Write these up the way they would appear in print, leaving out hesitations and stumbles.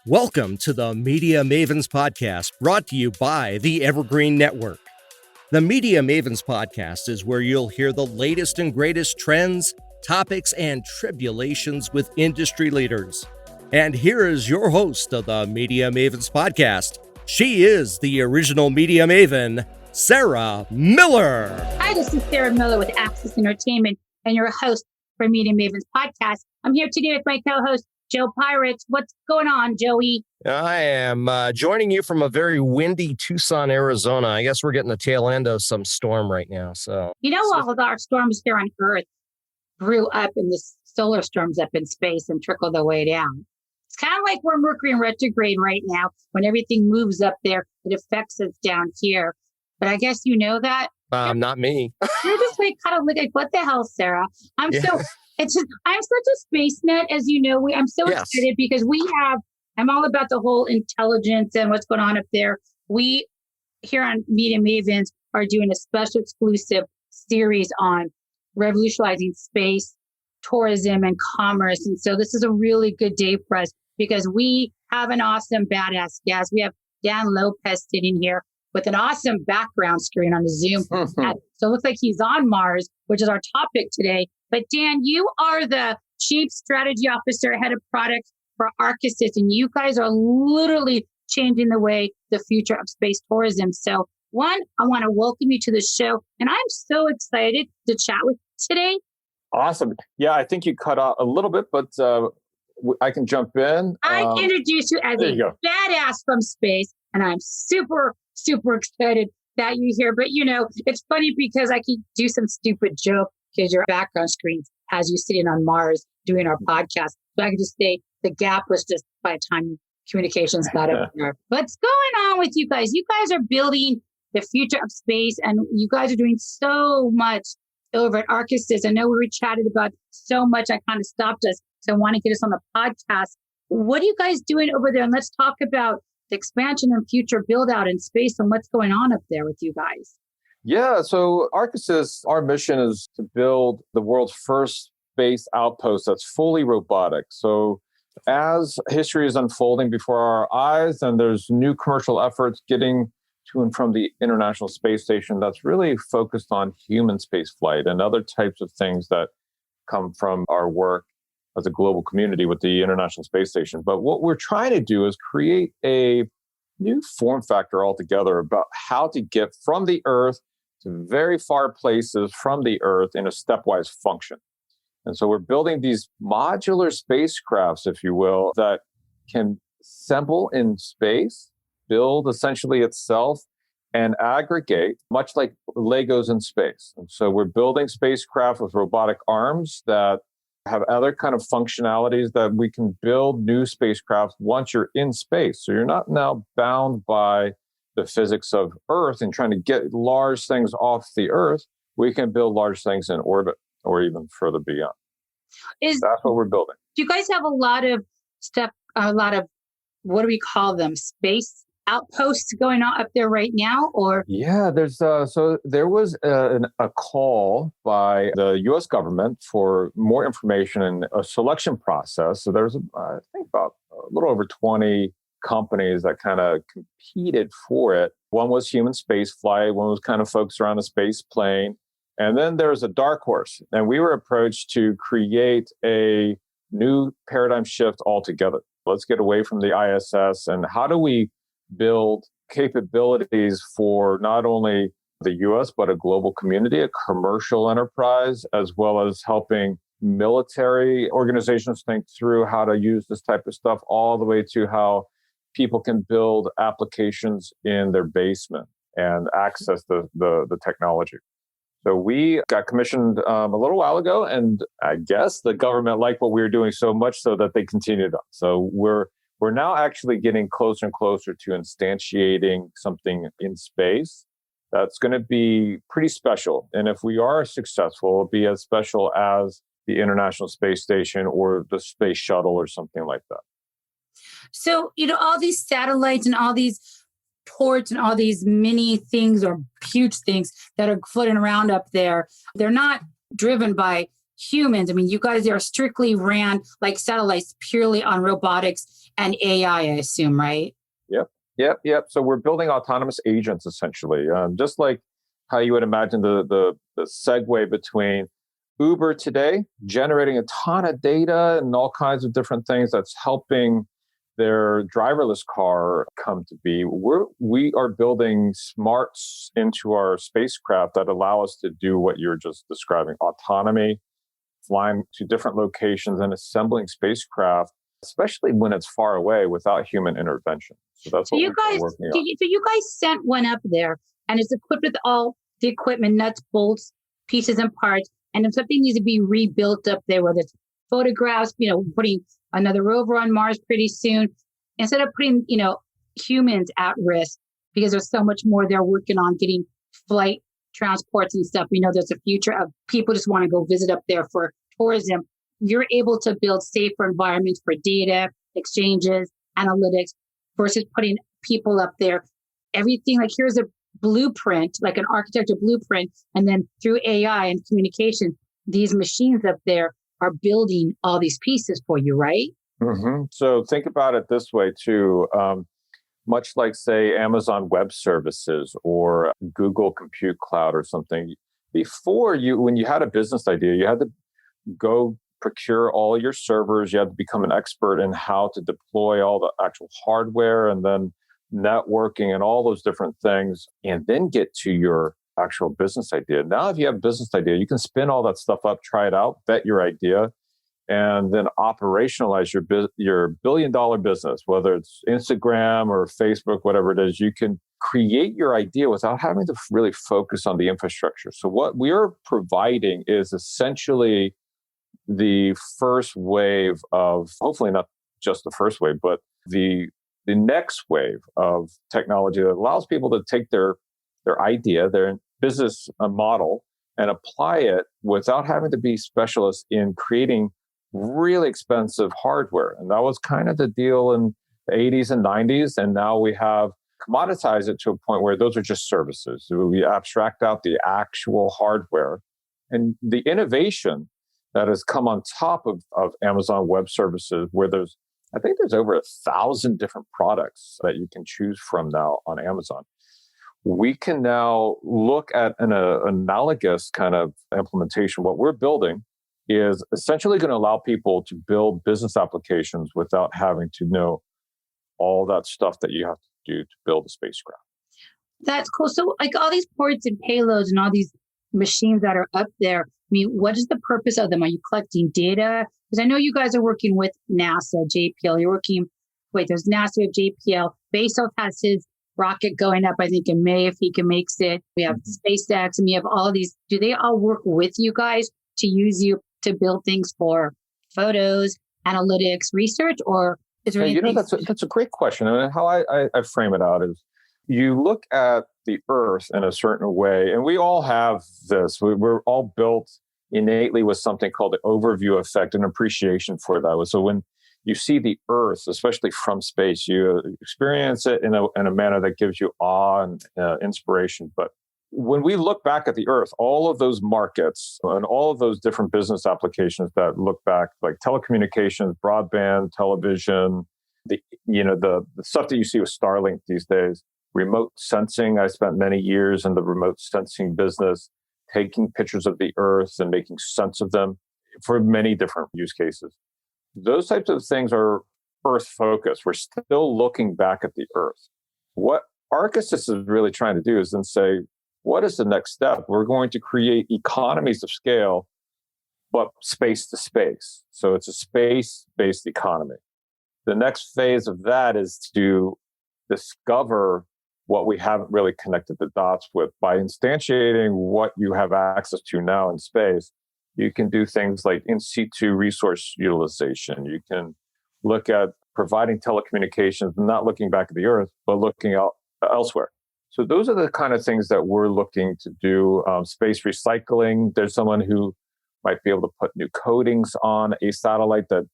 Welcome to the Media Mavens Podcast, brought to you by the Evergreen Network. The Media Mavens Podcast is where you'll hear the latest and greatest trends, topics, and tribulations with industry leaders. And here is your host of the Media Mavens Podcast. She is the original Media Maven, Sarah Miller. Hi, this is Sarah Miller with Access Entertainment and your host for Media Mavens Podcast. I'm here today with my co-host, Joe Pirates. What's going on, Joey? I am joining you from a very windy Tucson, Arizona. I guess we're getting the tail end of some storm right now. So All of our storms here on Earth grew up in the solar storms up in space and trickle their way down. It's kind of like we're Mercury in retrograde right now. When everything moves up there, it affects us down here. But I guess you know that. Not me. You're just like kind of like, what the hell, Sarah? I'm such a space nut, as you know. I'm so excited because I'm all about the whole intelligence and what's going on up there. We here on Media Mavens are doing a special exclusive series on revolutionizing space, tourism, and commerce. And so this is a really good day for us because we have an awesome badass guest. We have Dan Lopez sitting here with an awesome background screen on the Zoom. So it looks like he's on Mars, which is our topic today. But Dan, you are the Chief Strategy Officer, Head of Product for Arcusys, and you guys are literally changing the way the future of space tourism. So one, I want to welcome you to the show, and I'm so excited to chat with you today. Awesome. Yeah, I think you cut out a little bit, but I can jump in. I introduced you as a badass from space, and I'm super, super excited that you're here. But, it's funny because I can do some stupid joke because your background screen has you sitting on Mars doing our podcast. So I can just say the gap was just by the time communications got up there. What's going on with you guys? You guys are building the future of space, and you guys are doing so much over at Arcusys. I know we were chatted about so much. I kind of stopped us. So I want to get us on the podcast. What are you guys doing over there? And let's talk about the expansion and future build out in space and what's going on up there with you guys. Yeah, so Arcusys, our mission is to build the world's first space outpost that's fully robotic. So as history is unfolding before our eyes and there's new commercial efforts getting to and from the International Space Station that's really focused on human space flight and other types of things that come from our work as a global community with the International Space Station. But what we're trying to do is create a new form factor altogether about how to get from the Earth to very far places from the Earth in a stepwise function. And so we're building these modular spacecrafts, if you will, that can assemble in space, build essentially itself, and aggregate, much like Legos in space. And so we're building spacecraft with robotic arms that have other kind of functionalities that we can build new spacecraft once you're in space. So you're not now bound by the physics of Earth and trying to get large things off the Earth. We can build large things in orbit or even further beyond. That's what we're building. Do you guys have a lot of what do we call them? Space outposts going on up there right now, or? Yeah, there was a call by the U.S. government for more information and a selection process. So there's, I think, about a little over 20 companies that kind of competed for it. One was human space flight. One was kind of focused around a space plane. And then there was a dark horse. And we were approached to create a new paradigm shift altogether. Let's get away from the ISS. And how do we build capabilities for not only the U.S., but a global community, a commercial enterprise, as well as helping military organizations think through how to use this type of stuff, all the way to how people can build applications in their basement and access the technology. So we got commissioned a little while ago, and I guess the government liked what we were doing so much so that they continued on. So we're now actually getting closer and closer to instantiating something in space that's going to be pretty special. And if we are successful, it'll be as special as the International Space Station or the Space Shuttle or something like that. So, all these satellites and all these ports and all these mini things or huge things that are floating around up there, they're not driven by humans. I mean, you guys are strictly ran like satellites purely on robotics and AI, I assume, right? Yep. So we're building autonomous agents essentially, just like how you would imagine the segue between Uber today generating a ton of data and all kinds of different things that's helping their driverless car come to be. We are building smarts into our spacecraft that allow us to do what you're just describing: autonomy, flying to different locations and assembling spacecraft, especially when it's far away without human intervention. So that's what we're working on. So you guys sent one up there and it's equipped with all the equipment, nuts, bolts, pieces and parts. And if something needs to be rebuilt up there, whether it's photographs, putting another rover on Mars pretty soon, instead of putting, humans at risk, because there's so much more they're working on getting flight transports and stuff. We know there's a future of people just want to go visit up there for tourism. You're able to build safer environments for data, exchanges, analytics, versus putting people up there. Everything, like here's a blueprint, like an architecture blueprint, and then through AI and communication, these machines up there are building all these pieces for you, right? Mm-hmm. So think about it this way too. Much like, say, Amazon Web Services or Google Compute Cloud or something. Before when you had a business idea, you had to go procure all your servers. You had to become an expert in how to deploy all the actual hardware and then networking and all those different things, and then get to your actual business idea. Now, if you have a business idea, you can spin all that stuff up, try it out, vet your idea, and then operationalize your billion-dollar business, whether it's Instagram or Facebook, whatever it is. You can create your idea without having to really focus on the infrastructure. So what we are providing is essentially the first wave of, hopefully not just the first wave, but the next wave of technology that allows people to take their idea, their business model, and apply it without having to be specialists in creating really expensive hardware. And that was kind of the deal in the 80s and 90s. And now we have commoditized it to a point where those are just services. So we abstract out the actual hardware. And the innovation that has come on top of Amazon Web Services, where I think there's over 1,000 different products that you can choose from now on Amazon. We can now look at an analogous kind of implementation. What we're building is essentially going to allow people to build business applications without having to know all that stuff that you have to do to build a spacecraft. That's cool. So like all these ports and payloads and all these machines that are up there, I mean, what is the purpose of them? Are you collecting data? Because I know you guys are working with NASA, JPL. There's NASA, JPL. Bezos has his rocket going up, I think, in May, if he can make it. We have SpaceX, and we have all these. Do they all work with you guys to use you to build things for photos, analytics, research, or is there anything? That's a great question. I mean, how I frame it out is, you look at the Earth in a certain way, and we all have this. We're all built innately with something called the overview effect and appreciation for that. So when you see the Earth, especially from space, you experience it in a manner that gives you awe and inspiration. But when we look back at the Earth, all of those markets and all of those different business applications that look back, like telecommunications, broadband, television, the stuff that you see with Starlink these days, remote sensing. I spent many years in the remote sensing business, taking pictures of the Earth and making sense of them for many different use cases. Those types of things are Earth focused. We're still looking back at the Earth. What Arcasys is really trying to do is then say, what is the next step? We're going to create economies of scale, but space to space. So it's a space-based economy. The next phase of that is to discover what we haven't really connected the dots with. By instantiating what you have access to now in space, you can do things like in situ resource utilization. You can look at providing telecommunications, not looking back at the Earth, but looking out elsewhere. So those are the kind of things that we're looking to do. Space recycling. There's someone who might be able to put new coatings on a satellite that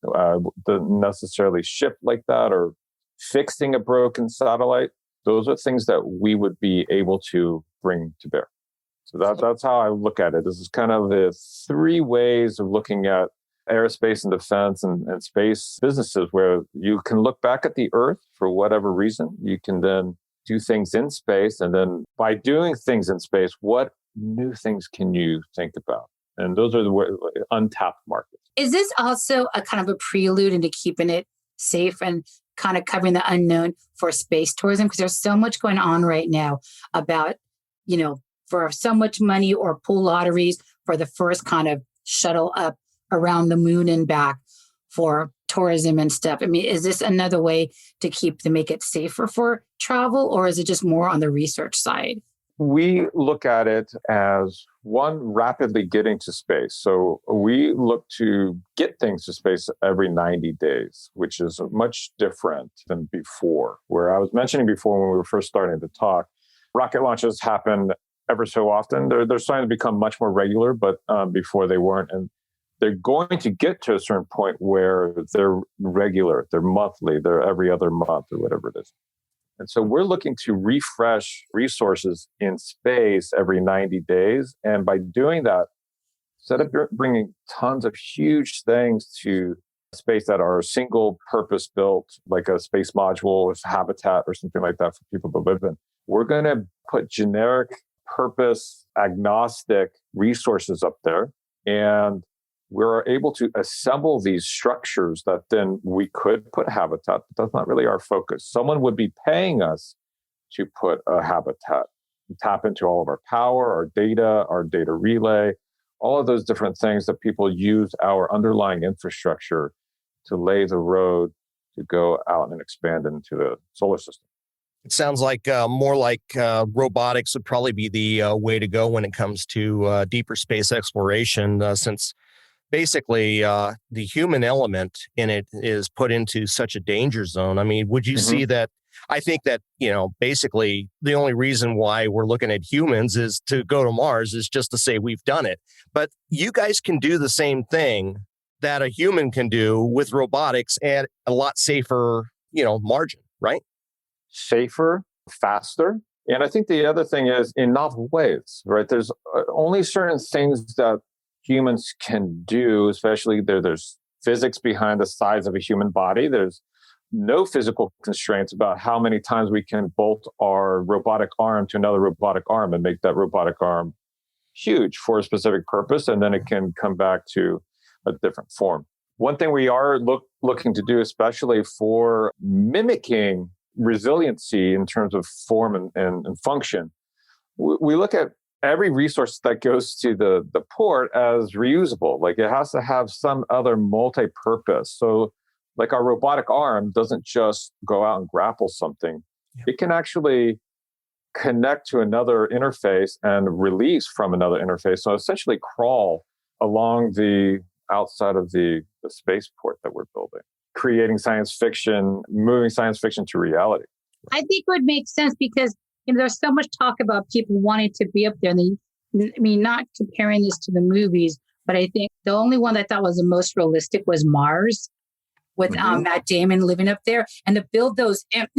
doesn't necessarily ship like that, or fixing a broken satellite. Those are things that we would be able to bring to bear. So that's how I look at it. This is kind of the three ways of looking at aerospace and defense and space businesses, where you can look back at the Earth for whatever reason. You can then do things in space. And then by doing things in space, what new things can you think about? And those are the untapped markets. Is this also a kind of a prelude into keeping it safe and kind of covering the unknown for space tourism? Because there's so much going on right now about, for so much money or pool lotteries for the first kind of shuttle up around the moon and back for tourism and stuff. I mean, is this another way to make it safer for travel, or is it just more on the research side? We look at it as one, rapidly getting to space. So we look to get things to space every 90 days, which is much different than before. Where I was mentioning before when we were first starting to talk, rocket launches happen ever so often. They're starting to become much more regular, but before they weren't. And they're going to get to a certain point where they're regular, they're monthly, they're every other month or whatever it is. And so we're looking to refresh resources in space every 90 days. And by doing that, instead of bringing tons of huge things to space that are single purpose built, like a space module with habitat or something like that for people to live in, we're going to put generic purpose agnostic resources up there. And we're able to assemble these structures that then we could put habitat, but that's not really our focus. Someone would be paying us to put a habitat, tap into all of our power, our data relay, all of those different things that people use our underlying infrastructure to lay the road to go out and expand into the solar system. It sounds like more like robotics would probably be the way to go when it comes to deeper space exploration, since basically the human element in it is put into such a danger zone. I mean, would you see that? I think that, basically the only reason why we're looking at humans is to go to Mars is just to say we've done it. But you guys can do the same thing that a human can do with robotics at a lot safer, margin, right? Safer, faster. And I think the other thing is in novel ways, right? There's only certain things that humans can do, especially there's physics behind the size of a human body. There's no physical constraints about how many times we can bolt our robotic arm to another robotic arm and make that robotic arm huge for a specific purpose, and then it can come back to a different form. One thing we are looking to do, especially for mimicking resiliency in terms of form and function, we look at every resource that goes to the port as reusable. Like it has to have some other multi-purpose. So like our robotic arm doesn't just go out and grapple something. Yep. It can actually connect to another interface and release from another interface. So essentially crawl along the outside of the spaceport that we're building, creating science fiction, moving science fiction to reality. I think it would make sense because there's so much talk about people wanting to be up there. And not comparing this to the movies, but I think the only one that I thought was the most realistic was Mars with Matt Damon living up there. And to build those, and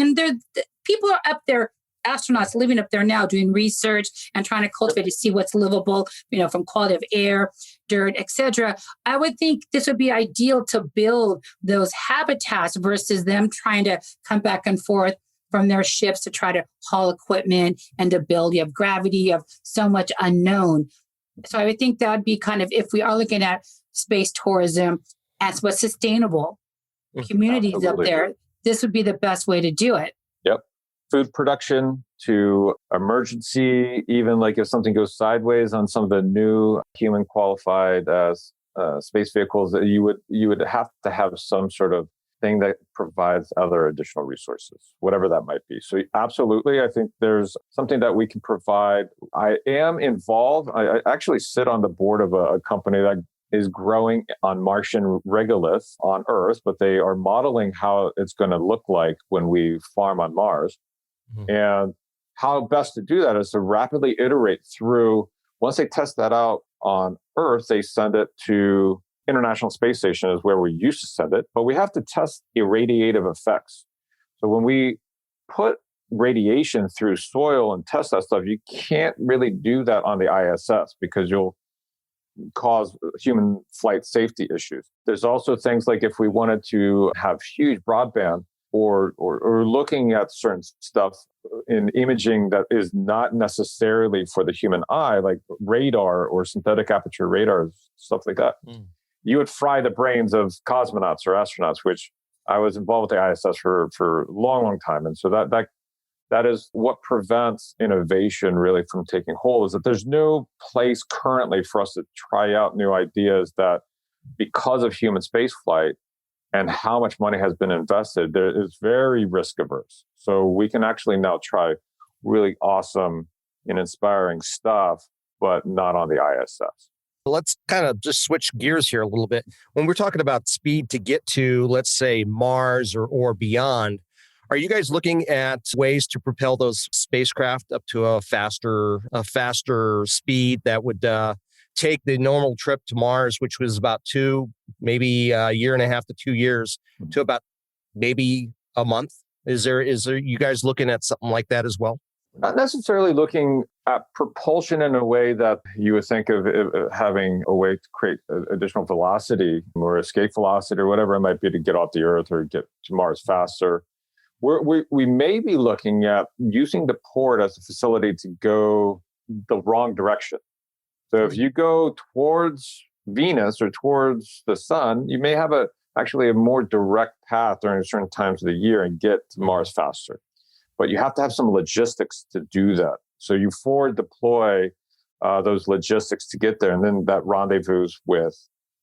people are up there, astronauts living up there now doing research and trying to cultivate to see what's livable, from quality of air, dirt, etc. I would think this would be ideal to build those habitats versus them trying to come back and forth from their ships to try to haul equipment and to build. You have gravity, you have so much unknown. So I would think that would be kind of, if we are looking at space tourism as what's sustainable communities Absolutely. Up there, this would be the best way to do it. Yep. Food production to emergency, even like if something goes sideways on some of the new human qualified space vehicles, that you would have to have some sort of thing that provides other additional resources, whatever that might be. So absolutely, I think there's something that we can provide. I am involved. I actually sit on the board of a company that is growing on Martian regolith on Earth, but they are modeling how it's going to look like when we farm on Mars. And how best to do that is to rapidly iterate through. Once they test that out on Earth, they send it to International Space Station, is where we used to send it, but we have to test irradiative effects. So when we put radiation through soil and test that stuff, you can't really do that on the ISS because you'll cause human flight safety issues. There's also things like if we wanted to have huge broadband or looking at certain stuff in imaging that is not necessarily for the human eye, like radar or synthetic aperture radar, stuff like that, you would fry the brains of cosmonauts or astronauts, which I was involved with the ISS for a long, long time. And so that is what prevents innovation really from taking hold, is that there's no place currently for us to try out new ideas that, because of human spaceflight and how much money has been invested, there is very risk averse. So we can actually now try really awesome and inspiring stuff, but not on the ISS. Let's kind of just switch gears here a little bit. When we're talking about speed to get to, let's say, Mars or beyond, are you guys looking at ways to propel those spacecraft up to a faster speed that would take the normal trip to Mars, which was about maybe a year and a half to 2 years, to about maybe a month? Is there you guys looking at something like that as well? Not necessarily looking at propulsion in a way that you would think of having a way to create additional velocity or escape velocity or whatever it might be to get off the Earth or get to Mars faster. We may be looking at using the port as a facility to go the wrong direction. So if you go towards Venus or towards the sun, you may have actually a more direct path during certain times of the year and get to Mars faster. But you have to have some logistics to do that. So you forward deploy those logistics to get there, and then that rendezvous with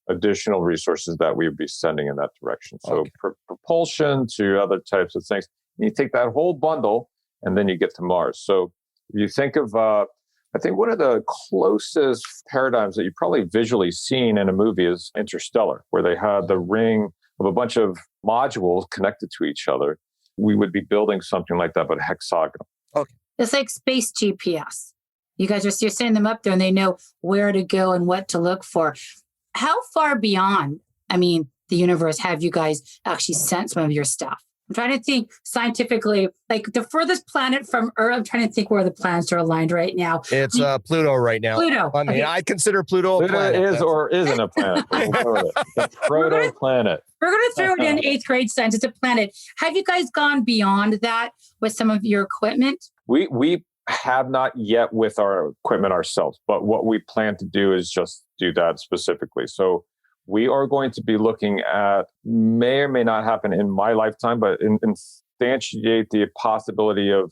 additional resources that we would be sending in that direction. So propulsion to other types of things. And you take that whole bundle, and then you get to Mars. So you think of, I think one of the closest paradigms that you've probably visually seen in a movie is Interstellar, where they had the ring of a bunch of modules connected to each other. We would be building something like that, but hexagonal. Okay. It's like space GPS. You're sending them up there and they know where to go and what to look for. How far beyond, the universe have you guys actually sent some of your stuff? I'm trying to think scientifically, like the furthest planet from Earth. I'm trying to think where the planets are aligned right now. It's Pluto right now. Pluto. I consider Pluto a planet. Pluto is or isn't a planet. The proto-planet. We're going to throw it in 8th grade science. It's a planet. Have you guys gone beyond that with some of your equipment? We have not yet with our equipment ourselves, but what we plan to do is just do that specifically. So we are going to be looking at, may or may not happen in my lifetime, but instantiate the possibility of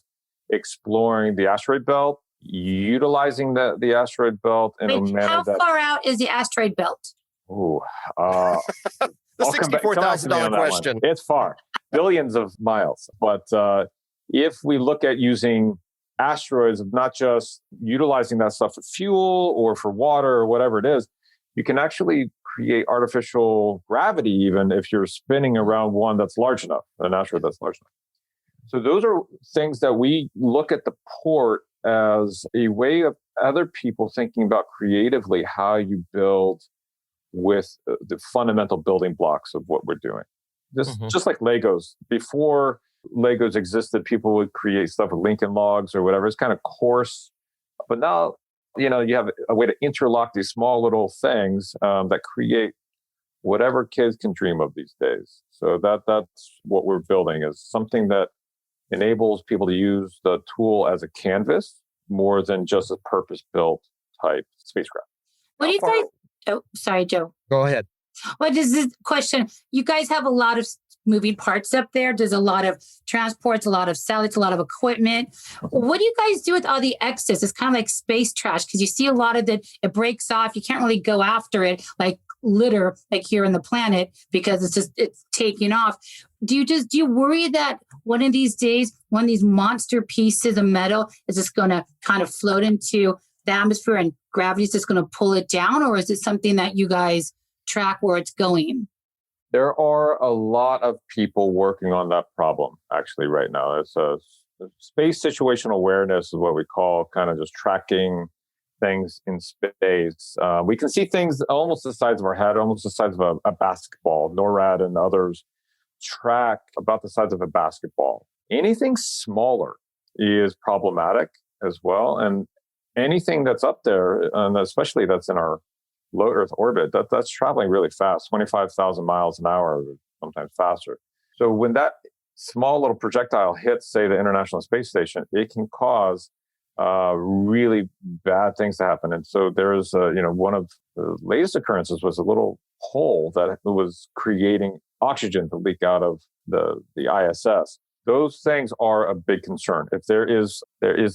exploring the asteroid belt, utilizing the asteroid belt in a manner how far out is the asteroid belt? Ooh, the $64,000 question. It's far, billions of miles. But if we look at using asteroids, not just utilizing that stuff for fuel or for water or whatever it is, you can actually create artificial gravity even if you're spinning around one that's large enough, an asteroid that's large enough. So those are things that we look at the port as a way of other people thinking about creatively how you build with the fundamental building blocks of what we're doing. Just like Legos. Before Legos existed, people would create stuff with Lincoln Logs or whatever. It's kind of coarse. But now, you have a way to interlock these small little things that create whatever kids can dream of these days. So that's what we're building, is something that enables people to use the tool as a canvas more than just a purpose-built type spacecraft. What do you guys... Oh, sorry, Joe. Go ahead. What is this question? You guys have a lot of moving parts up there. There's a lot of transports, a lot of satellites, a lot of equipment. What do you guys do with all the excess? It's kind of like space trash, because you see a lot of it breaks off. You can't really go after it like litter, like here on the planet, because it's taking off. Do you worry that one of these days, one of these monster pieces of metal is just going to kind of float into the atmosphere and gravity is just going to pull it down? Or is it something that you guys track where it's going? There are a lot of people working on that problem actually right now. It's a space situational awareness is what we call kind of just tracking things in space. We can see things almost the size of our head, almost the size of a basketball. NORAD and others track about the size of a basketball. Anything smaller is problematic as well. And anything that's up there, and especially that's in our low Earth orbit, that's traveling really fast, 25,000 miles an hour, sometimes faster. So when that small little projectile hits, say, the International Space Station, it can cause really bad things to happen. And so there's, one of the latest occurrences was a little hole that was creating oxygen to leak out of the ISS. Those things are a big concern. If there is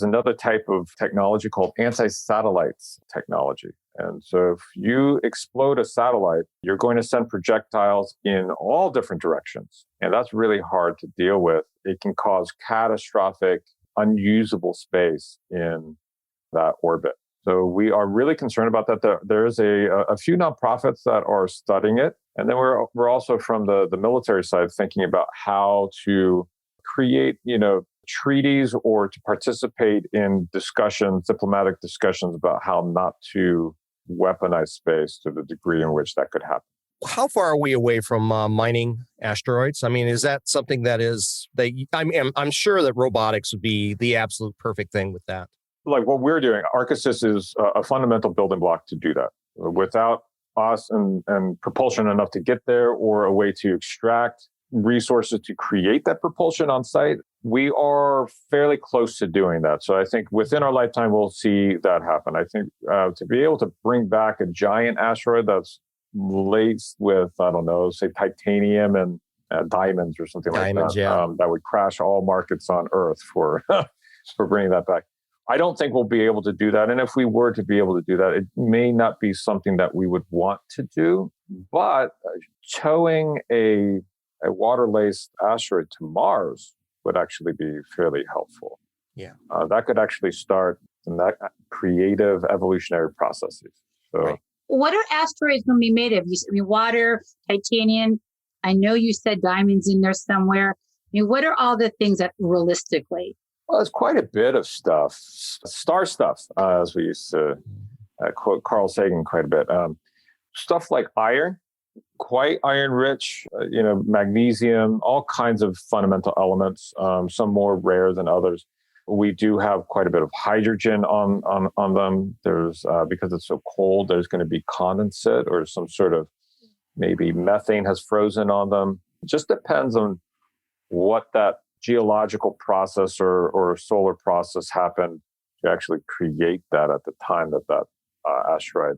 another type of technology called anti-satellites technology. And so if you explode a satellite, you're going to send projectiles in all different directions. And that's really hard to deal with. It can cause catastrophic, unusable space in that orbit. So we are really concerned about that. There's a few nonprofits that are studying it. And then we're also from the military side thinking about how to create, treaties or to participate in discussions, diplomatic discussions about how not to weaponize space to the degree in which that could happen. How far are we away from mining asteroids? I mean, is that something that is, I'm sure that robotics would be the absolute perfect thing with that. Like what we're doing, Arcasys is a fundamental building block to do that. Without us and propulsion enough to get there, or a way to extract resources to create that propulsion on site, we are fairly close to doing that. So I think within our lifetime, we'll see that happen. I think to be able to bring back a giant asteroid that's laced with, I don't know, say titanium and diamonds or something like that, that would crash all markets on Earth for bringing that back. I don't think we'll be able to do that. And if we were to be able to do that, it may not be something that we would want to do. But towing a water-laced asteroid to Mars would actually be fairly helpful. Yeah. That could actually start some creative evolutionary processes. So, right. What are asteroids going to be made of? Water, titanium. I know you said diamonds in there somewhere. What are all the things that realistically? Well, it's quite a bit of stuff. Star stuff, as we used to quote Carl Sagan quite a bit. Stuff like iron, quite iron-rich, magnesium, all kinds of fundamental elements, some more rare than others. We do have quite a bit of hydrogen on them. There's because it's so cold, there's going to be condensate or some sort of maybe methane has frozen on them. It just depends on what that geological process or solar process happened to actually create that at the time that asteroid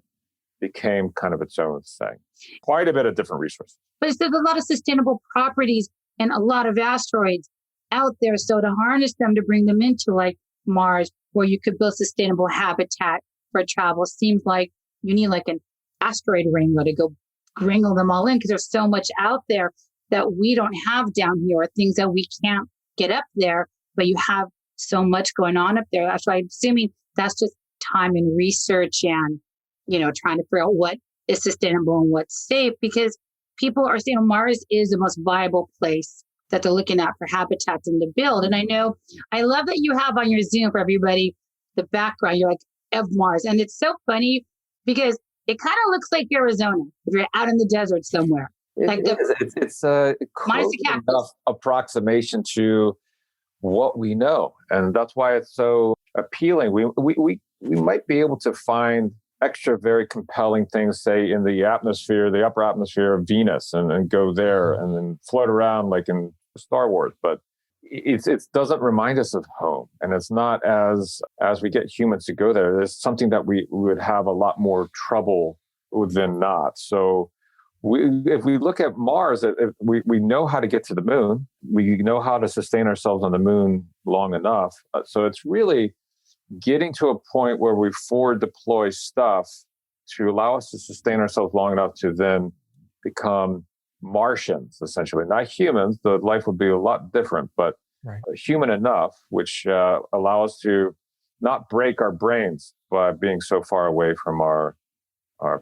became kind of its own thing. Quite a bit of different resources. But there's a lot of sustainable properties and a lot of asteroids out there. So to harness them, to bring them into like Mars, where you could build sustainable habitat for travel, seems like you need like an asteroid wrangler to go wrangle them all in, because there's so much out there that we don't have down here, or things that we can't get up there, but you have so much going on up there. That's why I'm assuming that's just time and research and, trying to figure out what is sustainable and what's safe, because people are saying Mars is the most viable place that they're looking at for habitats and to build. And I love that you have on your Zoom for everybody, the background, you're like, of Mars. And it's so funny because it kind of looks like Arizona if you're out in the desert somewhere. It's a close enough approximation to what we know, and that's why it's so appealing. We might be able to find extra very compelling things, say in the atmosphere, the upper atmosphere of Venus, and go there and then float around like in Star Wars. But it doesn't remind us of home, and it's not as we get humans to go there. There's something that we would have a lot more trouble than not. So. If we look at Mars, we know how to get to the moon. We know how to sustain ourselves on the moon long enough. So it's really getting to a point where we forward deploy stuff to allow us to sustain ourselves long enough to then become Martians, essentially. Not humans. The life would be a lot different, but human enough, which allow us to not break our brains by being so far away from our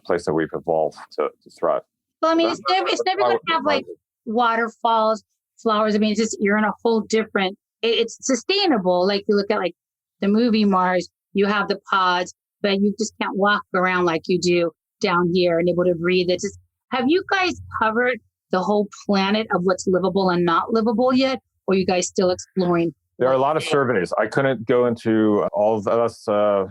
place that we've evolved to thrive. Well, it's never going to have like waterfalls, flowers. It's just, you're in a whole different, it's sustainable. Like you look at like the movie Mars, you have the pods, but you just can't walk around like you do down here and able to breathe. Have you guys covered the whole planet of what's livable and not livable yet? Or are you guys still exploring There are a lot of surveys. I couldn't go into all of that.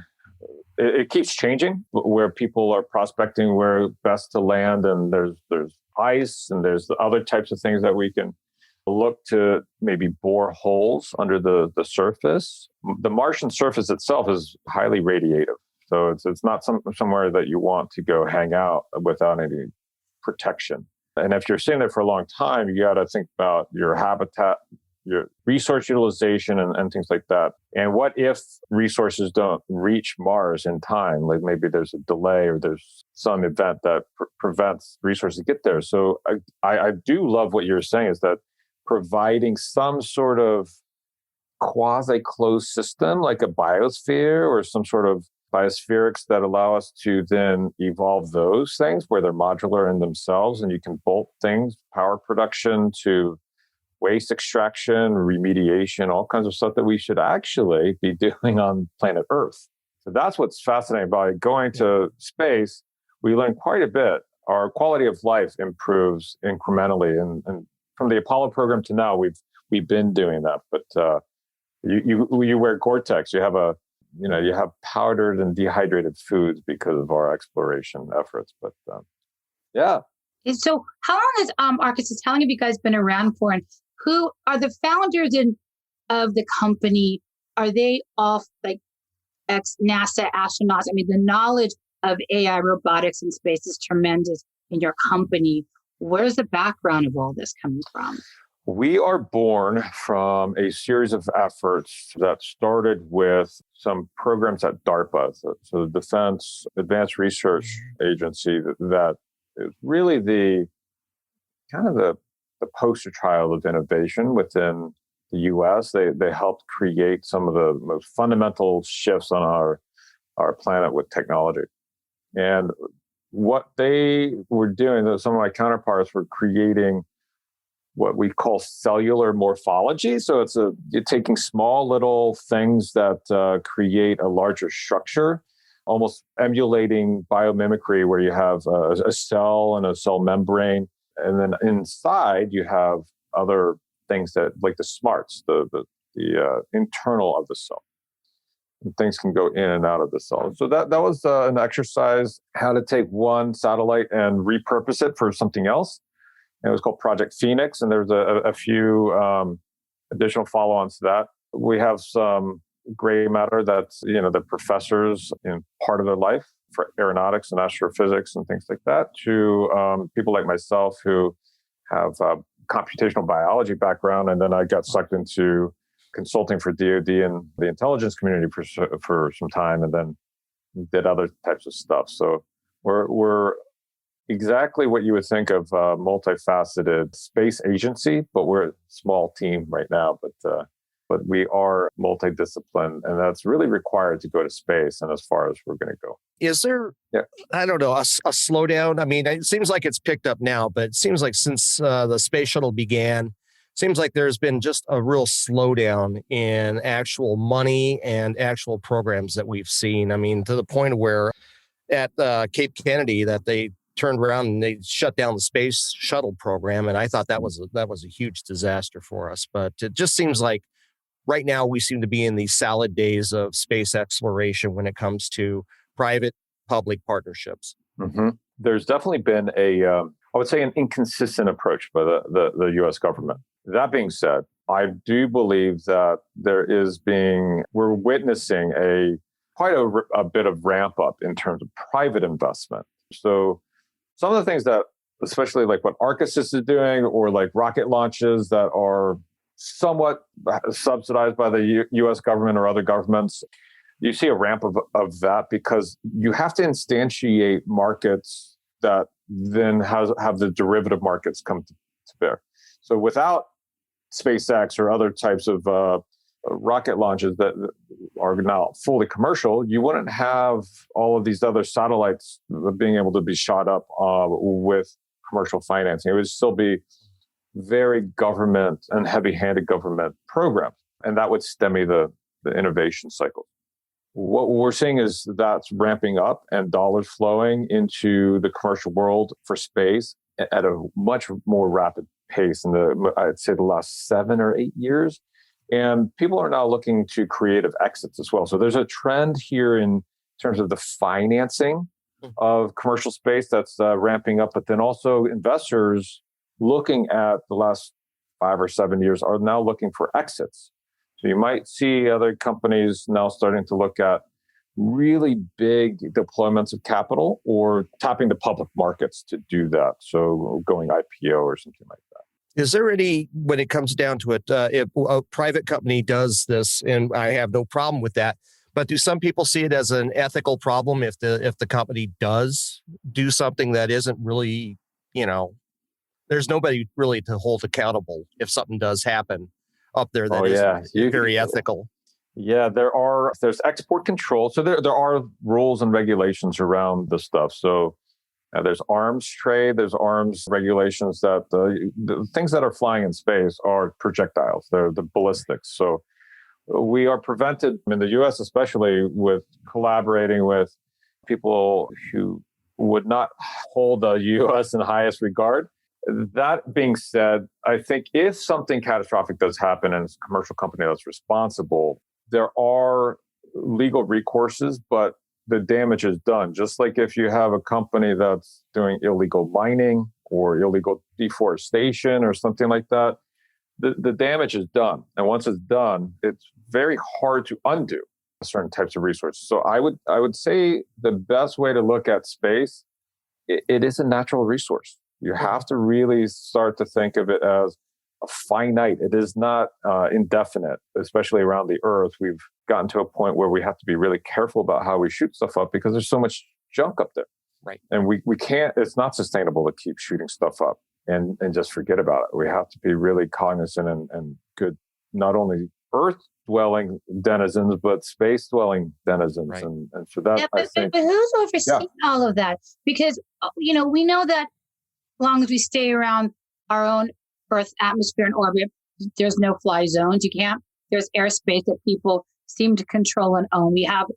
It keeps changing where people are prospecting where best to land, and there's ice and there's the other types of things that we can look to maybe bore holes under the surface. The Martian surface itself is highly radiative, so it's not somewhere that you want to go hang out without any protection. And if you're sitting there for a long time, you got to think about your habitat, your resource utilization, and things like that. And what if resources don't reach Mars in time? Like maybe there's a delay or there's some event that prevents resources to get there. So I do love what you're saying, is that providing some sort of quasi-closed system like a biosphere or some sort of biospherics that allow us to then evolve those things where they're modular in themselves, and you can bolt things, power production to waste extraction, remediation, all kinds of stuff that we should actually be doing on planet Earth. So that's what's fascinating. By going to space, we learn quite a bit. Our quality of life improves incrementally, and from the Apollo program to now, we've been doing that. But you wear Gore-Tex, you have powdered and dehydrated foods because of our exploration efforts. But yeah. So how long has Arcus, how long have you guys been around for? And who are the founders of the company? Are they all like ex-NASA astronauts? I mean, the knowledge of AI, robotics, and space is tremendous in your company. Where's the background of all this coming from? We are born from a series of efforts that started with some programs at DARPA, so the Defense Advanced Research Agency, that is really the poster child of innovation within the U.S. They helped create some of the most fundamental shifts on our planet with technology. And what they were doing, some of my counterparts were creating what we call cellular morphology. So you're taking small little things that create a larger structure, almost emulating biomimicry, where you have a cell and a cell membrane. And then inside you have other things that, like the smarts, the internal of the cell. And things can go in and out of the cell. So that was an exercise, how to take one satellite and repurpose it for something else. And it was called Project Phoenix, and there's a few additional follow-ons to that. We have some gray matter that's, the professors in part of their life for aeronautics and astrophysics and things like that, to people like myself who have a computational biology background. And then I got sucked into consulting for DoD and the intelligence community for some time, and then did other types of stuff. So we're exactly what you would think of a multifaceted space agency, but we're a small team right now. But we are multidisciplined, and that's really required to go to space and as far as we're going to go. Is there, I don't know, a slowdown? I mean, it seems like it's picked up now, but it seems like since the space shuttle began, seems like there's been just a real slowdown in actual money and actual programs that we've seen. I mean, to the point where at Cape Kennedy that they turned around and they shut down the space shuttle program. And I thought that was a huge disaster for us. But it just seems like right now we seem to be in these salad days of space exploration when it comes to private-public partnerships. Mm-hmm. There's definitely been I would say, an inconsistent approach by the U.S. government. That being said, I do believe that we're witnessing quite a bit of ramp up in terms of private investment. So some of the things that, especially like what Arcus is doing, or like rocket launches that are somewhat subsidized by the U.S. government or other governments, you see a ramp of that, because you have to instantiate markets that then have the derivative markets come to bear. So without SpaceX or other types of rocket launches that are now fully commercial, you wouldn't have all of these other satellites being able to be shot up with commercial financing. It would still be very government and heavy-handed government programs, and that would stem the innovation cycle. What we're seeing is that's ramping up and dollars flowing into the commercial world for space at a much more rapid pace in I'd say the last 7 or 8 years. And people are now looking to creative exits as well. So there's a trend here in terms of the financing of commercial space that's ramping up, but then also investors looking at the last 5 or 7 years are now looking for exits. So you might see other companies now starting to look at really big deployments of capital or tapping the public markets to do that. So going IPO or something like that. Is there any, when it comes down to it, if a private company does this, and I have no problem with that, but do some people see it as an ethical problem if the company does do something that isn't really, there's nobody really to hold accountable if something does happen up there that isn't very ethical? Yeah, there's export control. So there are rules and regulations around this stuff. So there's arms trade, there's arms regulations that the things that are flying in space are projectiles. They're the ballistics. So we are prevented in the US, especially with collaborating with people who would not hold the US in highest regard. That being said, I think if something catastrophic does happen and it's a commercial company that's responsible, there are legal recourses, but the damage is done. Just like if you have a company that's doing illegal mining or illegal deforestation or something like that, the damage is done. And once it's done, it's very hard to undo certain types of resources. So I would say the best way to look at space, it is a natural resource. You have to really start to think of it as a finite. It is not indefinite, especially around the Earth. We've gotten to a point where we have to be really careful about how we shoot stuff up because there's so much junk up there. Right. And we can't, it's not sustainable to keep shooting stuff up and just forget about it. We have to be really cognizant and good, not only Earth dwelling denizens, but space dwelling denizens. Right. And for that, but who's overseeing all of that? Because, we know that as long as we stay around our own Earth's atmosphere and orbit, there's no fly zones. There's airspace that people seem to control and own. We have,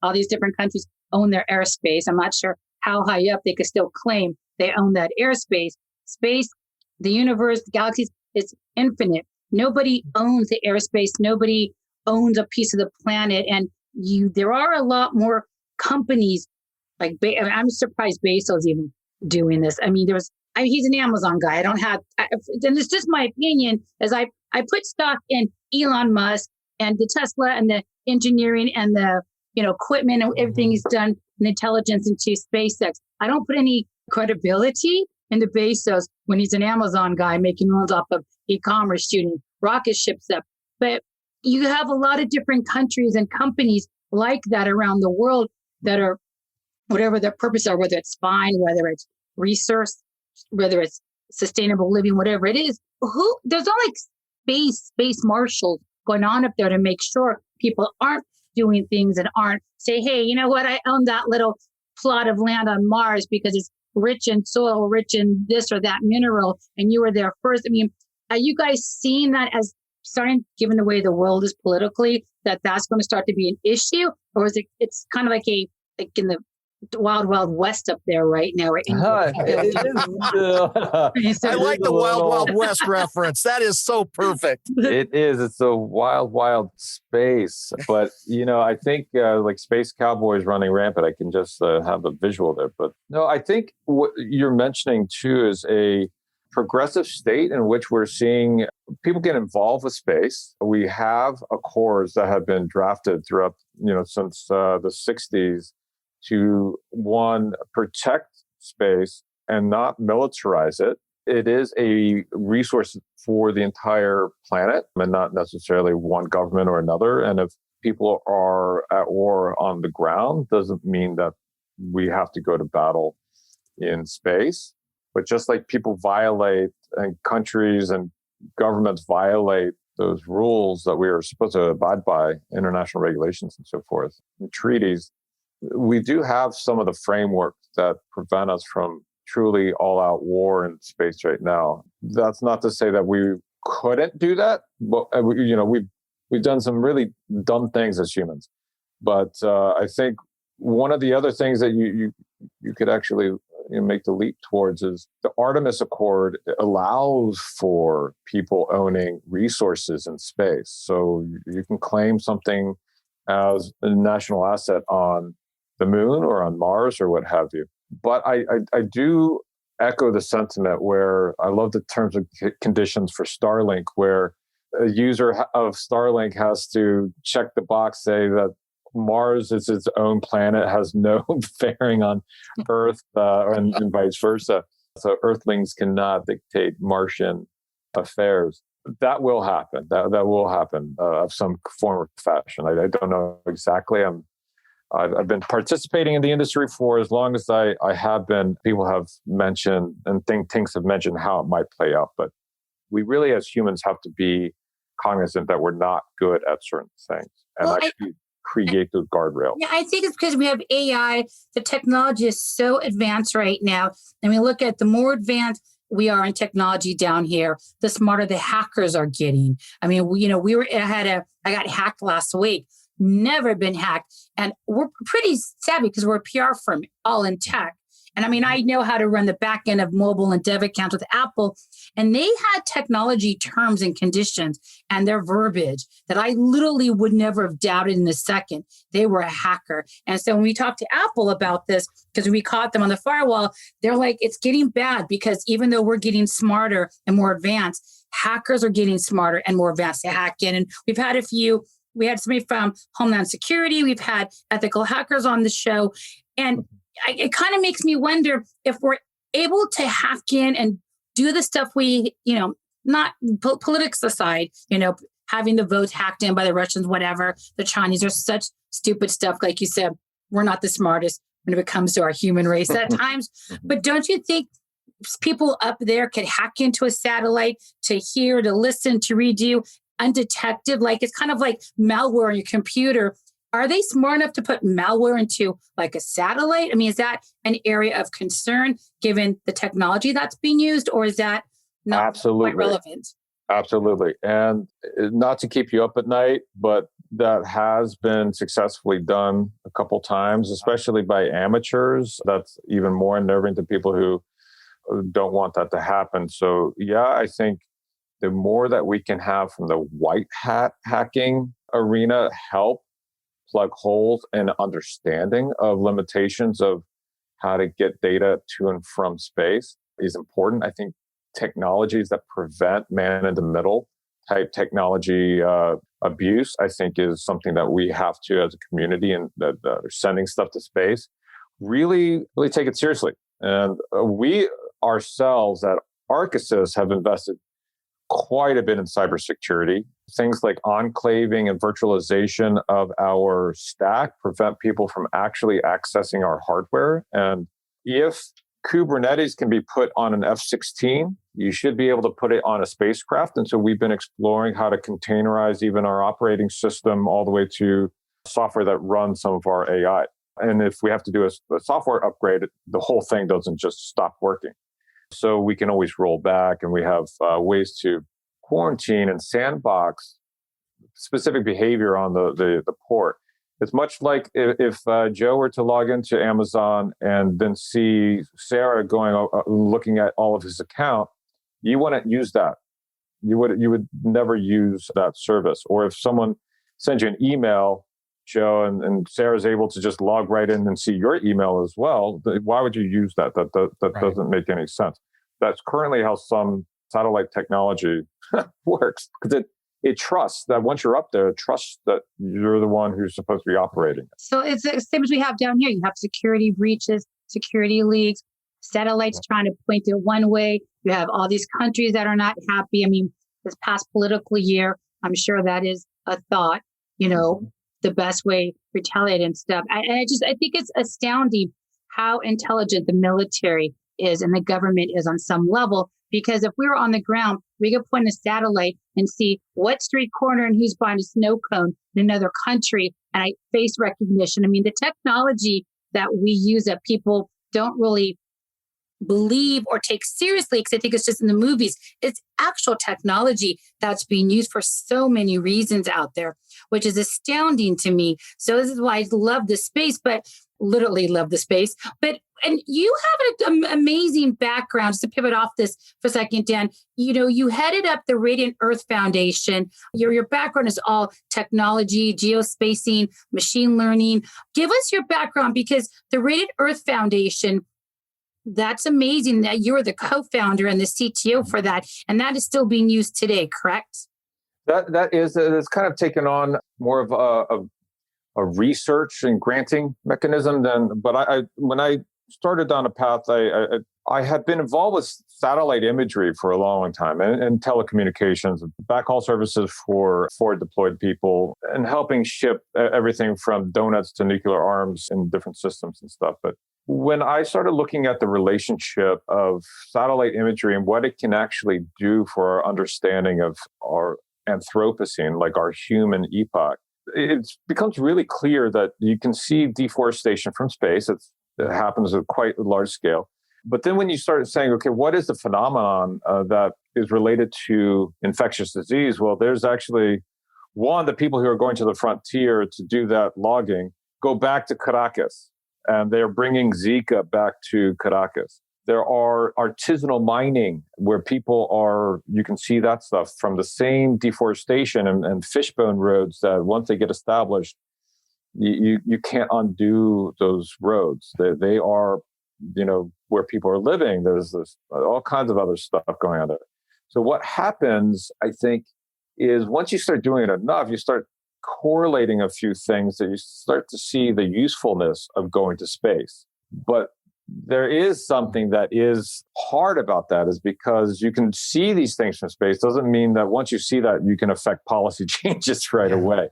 all these different countries own their airspace. I'm not sure how high up they could still claim they own that airspace. Space, the universe, the galaxies, it's infinite. Nobody owns the airspace. Nobody owns a piece of the planet. And there are a lot more companies like, I'm surprised Bezos even doing this. I mean, he's an Amazon guy. And it's just my opinion, as I put stock in Elon Musk and the Tesla and the engineering and the, equipment and everything he's done in intelligence into SpaceX. I don't put any credibility into Bezos when he's an Amazon guy making loans off of e-commerce, shooting rocket ships up. But you have a lot of different countries and companies like that around the world that are, whatever their purpose are, whether it's spying, whether it's research, whether it's sustainable living, whatever it is, there's all like space marshals going on up there to make sure people aren't doing things and aren't say, hey, you know what? I own that little plot of land on Mars because it's rich in soil, rich in this or that mineral, and you were there first. I mean, are you guys seeing that as starting, given the way the world is politically, that's going to start to be an issue? Or is it's kind of like in the Wild Wild West up there right now? Right? I like the Wild Wild West reference. That is so perfect. It is. It's a wild, wild space. But, I think like space cowboys running rampant, I can just have a visual there. But no, I think what you're mentioning too is a progressive state in which we're seeing people get involved with space. We have accords that have been drafted throughout, since the 60s to, one, protect space and not militarize it. It is a resource for the entire planet and not necessarily one government or another. And if people are at war on the ground, doesn't mean that we have to go to battle in space. But just like people violate and countries and governments violate those rules that we are supposed to abide by, international regulations and so forth, and treaties, we do have some of the framework that prevent us from truly all-out war in space right now. That's not to say that we couldn't do that, but we've done some really dumb things as humans. But I think one of the other things that you could actually make the leap towards is the Artemis Accord allows for people owning resources in space. So you can claim something as a national asset on the moon or on Mars or what have you. But I do echo the sentiment where I love the terms and conditions for Starlink, where a user of Starlink has to check the box, say that Mars is its own planet, has no bearing on Earth, and vice versa. So Earthlings cannot dictate Martian affairs. That will happen. That will happen of some form or fashion. I don't know exactly. I've been participating in the industry for as long as I have been. People have mentioned and things have mentioned how it might play out, but we really as humans have to be cognizant that we're not good at certain things and actually create those guardrails. Yeah, I think it's because we have AI. The technology is so advanced right now. And we look at the more advanced we are in technology down here, the smarter the hackers are getting. I mean, I got hacked last week. Never been hacked. And we're pretty savvy because we're a PR firm, all in tech. And I mean, I know how to run the back end of mobile and dev accounts with Apple. And they had technology terms and conditions and their verbiage that I literally would never have doubted in a second. They were a hacker. And so when we talked to Apple about this, because we caught them on the firewall, they're like, it's getting bad because even though we're getting smarter and more advanced, hackers are getting smarter and more advanced to hack in. And we had somebody from Homeland Security. We've had ethical hackers on the show. And it kind of makes me wonder if we're able to hack in and do the stuff we, not politics aside, having the votes hacked in by the Russians, whatever, the Chinese are such stupid stuff. Like you said, we're not the smartest when it comes to our human race at times. But don't you think people up there could hack into a satellite to hear, to listen, to redo undetected? Like it's kind of like malware on your computer. Are they smart enough to put malware into like a satellite? I mean, is that an area of concern given the technology that's being used, or is that not quite relevant? Absolutely. And not to keep you up at night, but that has been successfully done a couple times, especially by amateurs. That's even more unnerving to people who don't want that to happen. So yeah, I think the more that we can have from the white hat hacking arena help plug holes and understanding of limitations of how to get data to and from space is important. I think technologies that prevent man in the middle type technology abuse, I think is something that we have to, as a community and that are sending stuff to space, really take it seriously. And we ourselves at Arcasys have invested quite a bit in cybersecurity. Things like enclaving and virtualization of our stack prevent people from actually accessing our hardware. And if Kubernetes can be put on an F-16, you should be able to put it on a spacecraft. And so we've been exploring how to containerize even our operating system all the way to software that runs some of our AI. And if we have to do a software upgrade, the whole thing doesn't just stop working. So we can always roll back, and we have ways to quarantine and sandbox specific behavior on the port. It's much like if Joe were to log into Amazon and then see Sarah going looking at all of his account, you wouldn't use that. You would never use that service. Or if someone sends you an email, Joe, and Sarah's able to just log right in and see your email as well, why would you use that? That right. Doesn't make any sense. That's currently how some satellite technology works, because it trusts that once you're up there, it trusts that you're the one who's supposed to be operating. So it's the same as we have down here. You have security breaches, security leaks, satellites trying to point it one way. You have all these countries that are not happy. I mean, this past political year, I'm sure that is a thought, the best way to retaliate and stuff. I think it's astounding how intelligent the military is and the government is on some level, because if we were on the ground, we could point a satellite and see what street corner and who's buying a snow cone in another country, and face recognition. I mean, the technology that we use that people don't really believe or take seriously, because I think it's just in the movies, it's actual technology that's being used for so many reasons out there, which is astounding to me. So this is why I love the space, but literally love the space. But And you have an amazing background. Just to pivot off this for a second, Dan, you headed up the Radiant Earth Foundation. Your background is all technology, geospacing, machine learning. Give us your background, because the Radiant Earth Foundation, that's amazing that you're the co-founder and the CTO for that. And that is still being used today, correct? That is, it's kind of taken on more of a research and granting mechanism but when I started down a path, I had been involved with satellite imagery for a long time and telecommunications, backhaul services for forward deployed people, and helping ship everything from donuts to nuclear arms in different systems and stuff. But when I started looking at the relationship of satellite imagery and what it can actually do for our understanding of our Anthropocene, like our human epoch, it becomes really clear that you can see deforestation from space. It happens at quite a large scale. But then when you start saying, okay, what is the phenomenon that is related to infectious disease? Well, there's actually the people who are going to the frontier to do that logging go back to Caracas, and they're bringing Zika back to Caracas. There are artisanal mining where you can see that stuff from the same deforestation and fishbone roads that once they get established, you can't undo those roads. They are, where people are living. There's all kinds of other stuff going on there. So what happens, I think, is once you start doing it enough, you start correlating a few things that you start to see the usefulness of going to space. But there is something that is hard about that, is because you can see these things from space doesn't mean that once you see that you can affect policy changes right away.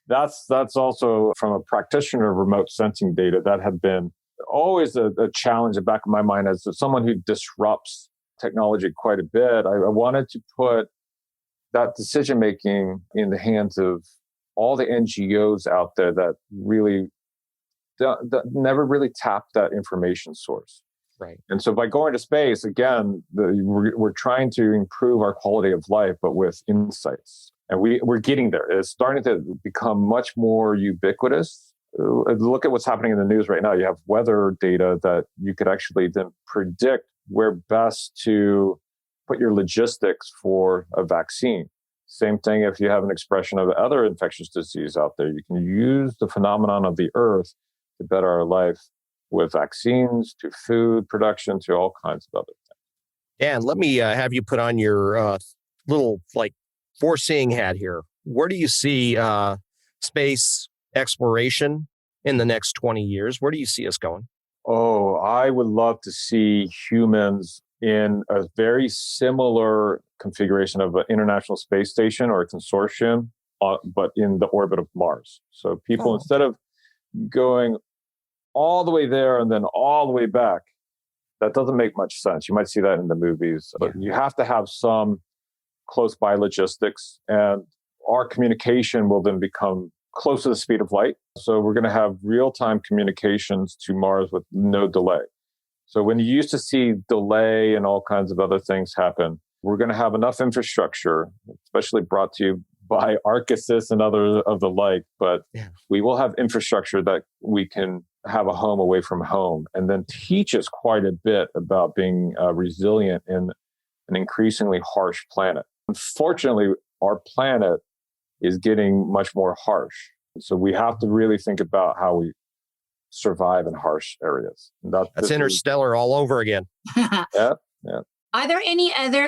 That's also, from a practitioner of remote sensing data, that had been always a challenge in the back of my mind as someone who disrupts technology quite a bit. I wanted to put that decision making in the hands of all the NGOs out there that really that never really tapped that information source. Right. And so by going to space, again, we're trying to improve our quality of life, but with insights. And we're getting there. It's starting to become much more ubiquitous. Look at what's happening in the news right now. You have weather data that you could actually then predict where best to put your logistics for a vaccine. Same thing if you have an expression of other infectious disease out there. You can use the phenomenon of the Earth to better our life, with vaccines, to food production, to all kinds of other things. Dan, let me have you put on your little foreseeing hat here. Where do you see space exploration in the next 20 years? Where do you see us going? Oh, I would love to see humans in a very similar configuration of an International Space Station or a consortium, but in the orbit of Mars. So people, instead of going all the way there and then all the way back, that doesn't make much sense. You might see that in the movies, but you have to have some close by logistics, and our communication will then become close to the speed of light. So we're going to have real-time communications to Mars with no delay. So when you used to see delay and all kinds of other things happen, we're going to have enough infrastructure, especially brought to you by Arcasys and other of the like, but we will have infrastructure that we can have a home away from home, and then teach us quite a bit about being resilient in an increasingly harsh planet. Unfortunately, our planet is getting much more harsh. So we have to really think about how we survive in harsh areas. That's Interstellar all over again. Yeah. Are there any other,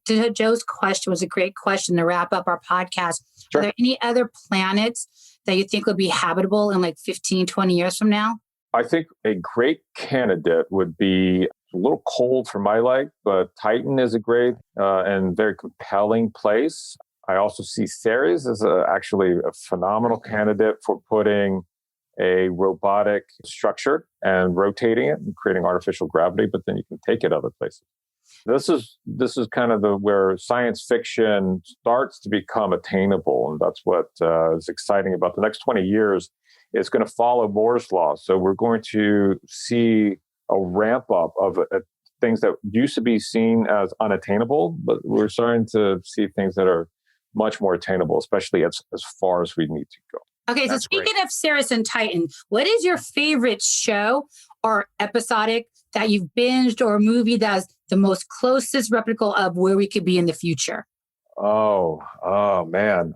to Joe's question was a great question to wrap up our podcast. Sure. Are there any other planets that you think will be habitable in 15, 20 years from now? I think a great candidate would be a little cold for my like, but Titan is a great and very compelling place. I also see Ceres as actually a phenomenal candidate for putting a robotic structure and rotating it and creating artificial gravity, but then you can take it other places. This is kind of where science fiction starts to become attainable, and that's what is exciting about the next 20 years. It's going to follow Moore's law, so we're going to see a ramp up of things that used to be seen as unattainable, but we're starting to see things that are much more attainable, especially as far as we need to go. Okay, so speaking of Cirrus and Titan, what is your favorite show or episodic that you've binged or a movie that's the most closest replica of where we could be in the future? Oh man.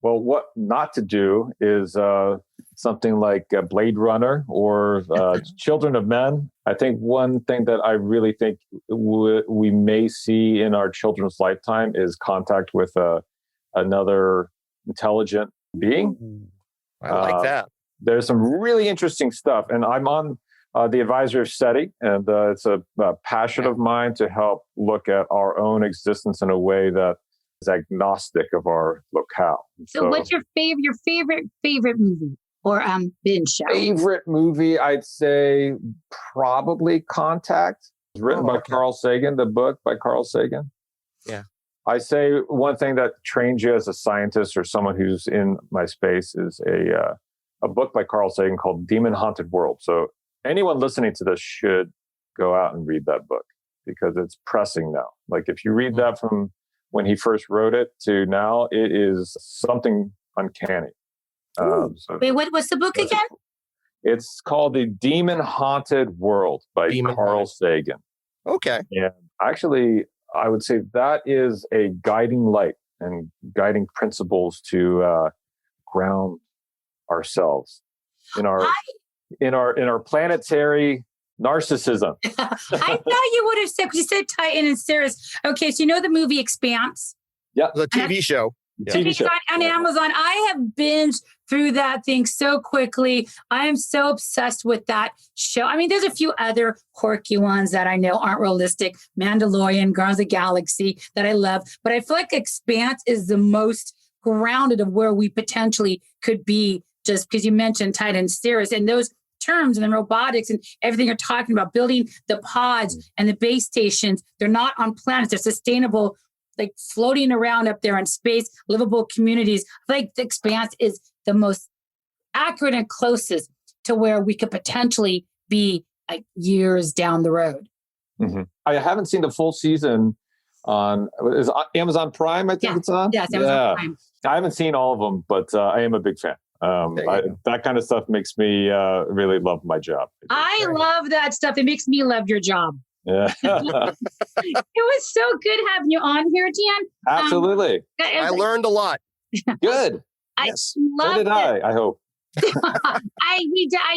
Well, what not to do is something like Blade Runner or Children of Men. I think one thing that I really think we may see in our children's lifetime is contact with another intelligent being. I like that. There's some really interesting stuff. And I'm on the advisor of SETI, and it's a passion of mine to help look at our own existence in a way that is agnostic of our locale. So what's your favorite movie or binge show? Favorite movie, I'd say probably Contact. It's written by Carl Sagan, the book by Carl Sagan. Yeah. I say one thing that trains you as a scientist or someone who's in my space is a book by Carl Sagan called Demon Haunted World. So anyone listening to this should go out and read that book because it's pressing now. Like if you read that from when he first wrote it to now, it is something uncanny. Wait, what's the book again? It's called The Demon Haunted World by Carl Sagan. Okay. And actually, I would say that is a guiding light and guiding principles to ground ourselves in our planetary narcissism. I thought you would have said, because you said Titan and Cirrus. Okay, so you know the movie Expanse? Yeah. The TV show. Yeah. TV show. On Amazon. I have binged through that thing so quickly. I am so obsessed with that show. I mean, there's a few other quirky ones that I know aren't realistic. Mandalorian, Guardians of the Galaxy that I love. But I feel like Expanse is the most grounded of where we potentially could be, just because you mentioned Titan and Cirrus and those terms and the robotics and everything you're talking about, building the pods and the base stations. They're not on planets. They're sustainable, like floating around up there in space, livable communities. I feel like The Expanse is the most accurate and closest to where we could potentially be like years down the road. Mm-hmm. I haven't seen the full season on Amazon Prime. I think it's on. Yes, Amazon Prime. I haven't seen all of them, but I am a big fan. That kind of stuff makes me really love my job. I love that stuff. It makes me love your job. Yeah. It was so good having you on here, Dan. Absolutely. I learned a lot. Good. Yes. So did I hope. I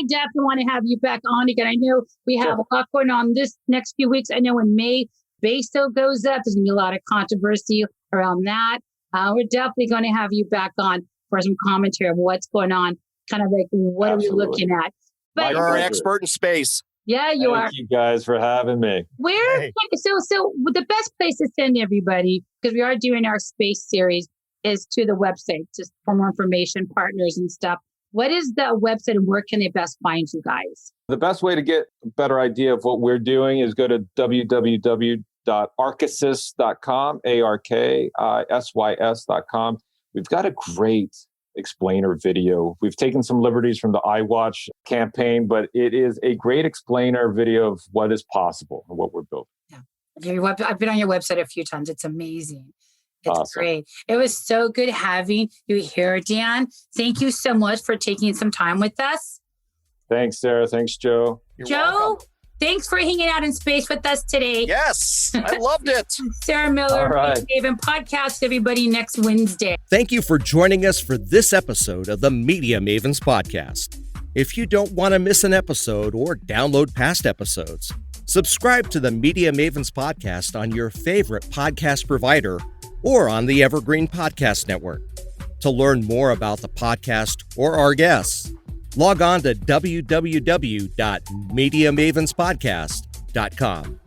definitely want to have you back on again. I know we have a lot going on this next few weeks. I know in May, Baso goes up. There's going to be a lot of controversy around that. We're definitely going to have you back on for some commentary of what's going on, kind of like what are we looking at. But you're our expert in space. Yeah, you are. Thank you guys for having me. So the best place to send everybody, because we are doing our space series, is to the website, just for more information, partners and stuff. What is the website and where can they best find you guys? The best way to get a better idea of what we're doing is go to www.arkisys.com, ARKISYS.com. We've got a great explainer video. We've taken some liberties from the iWatch campaign, but it is a great explainer video of what is possible and what we're building. Yeah. I've been on your website a few times. It's amazing. It's awesome. Great. It was so good having you here, Dan. Thank you so much for taking some time with us. Thanks, Sarah. Thanks, Joe. You're Joe, welcome. Thanks for hanging out in space with us today. Yes, I loved it. Sarah Miller, All right. Haven Podcast, everybody, next Wednesday. Thank you for joining us for this episode of the Media Mavens Podcast. If you don't want to miss an episode or download past episodes, subscribe to the Media Mavens Podcast on your favorite podcast provider or on the Evergreen Podcast Network. To learn more about the podcast or our guests, log on to www.mediamavenspodcast.com.